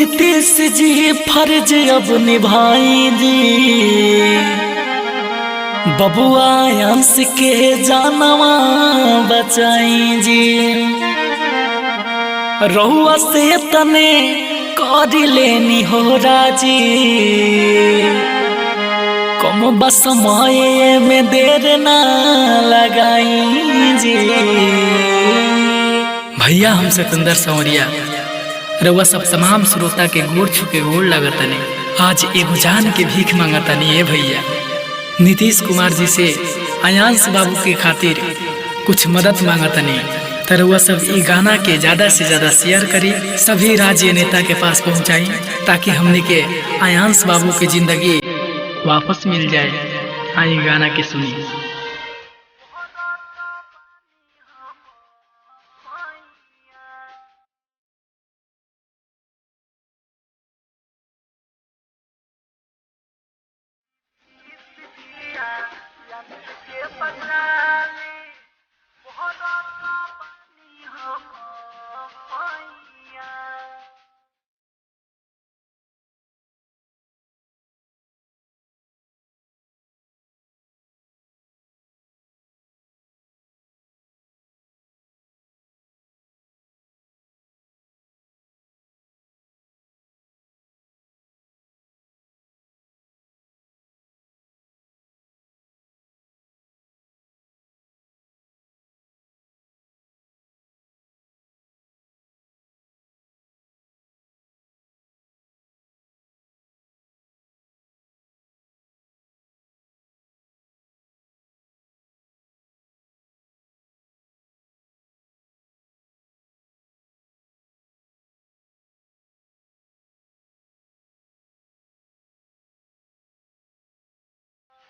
नीतीश जी फर्ज अब निभाई जी, बबुआ अंश के जानवा बचाई जी। रहुआ से तने कर लेनी हो राजी, कम बस समय में देर ना लगाई जी। भैया हम सिकंदर संवरिया रउआ सब तमाम श्रोता के गोड़ छुके गोड़ लगतनी। आज एगो जान के भीख मांगतनी। ए भैया नीतीश कुमार जी से आयांश बाबू के खातिर कुछ मदद मांगतनी। तो रउआ सब ये गाना के ज्यादा से ज्यादा शेयर करी, सभी राज्य नेता के पास पहुंचाई, ताकि हमने के आयांश बाबू की जिंदगी वापस मिल जाए। आई गाना के सुनी।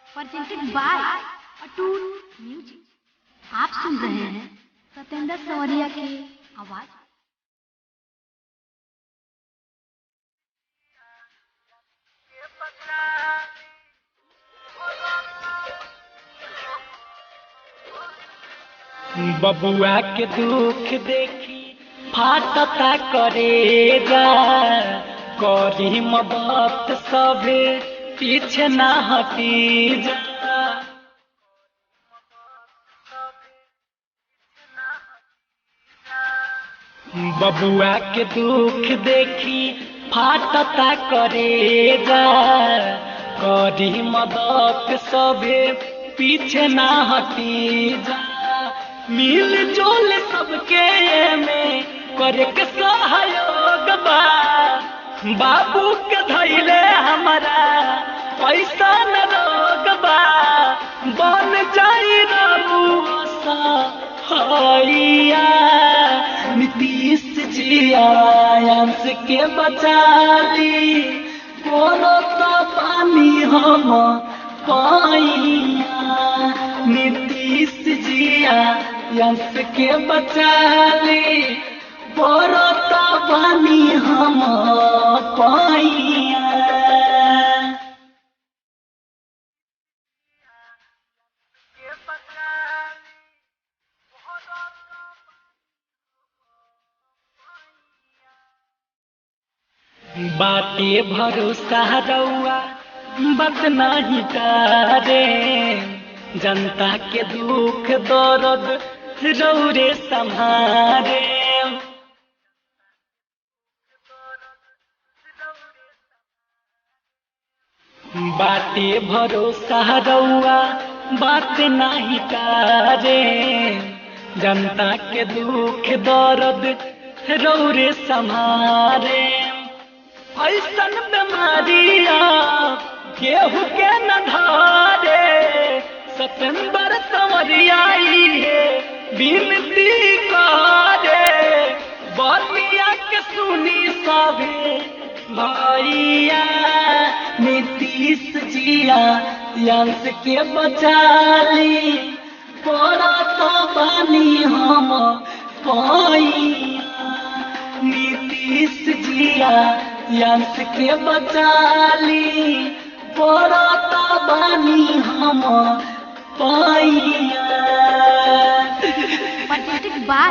presented by अटूट म्यूजिक। आप सुन रहे हैं सतेंद्र संवरिया की आवाज। बबुआ के दुख देखी फाटता करेगा, करी मदद सभे पीछे ना हटी जा। बबुआ के दुख देखी फाटता करेगा, करी मदद सभे पीछे ना हटी जा। मिल जुल सबके में करे के सहयोग बा, बाबू के धैले हमारा पैसा न रोग बा। बन जाई रबुआ हैया नीतीश जी आयांश के बचाली, कोनो तो पानी हम पाइया। नीतीश जी आयांश के बचाली, कोनो तो पानी हम पाइया। बाटे भरोसा रउआ बात नहीं करे, जनता के दुख दर्द रौरे संभारे। बाटे भरोसा रउआ बात नहीं करे, जनता के दुख दर्द रौरे संभारे। ऐसन बीमारिया केहू के न धारे, सतेंद्र संवरिया विनती करे। बतिया के सुनी सभे भैया नीतीश जी आयांश के बचाली, पड़ा तो बानी हम पाइया। नीतीश जी आयांश के बचाली, पड़ा तो बानी हम पाइया। presented by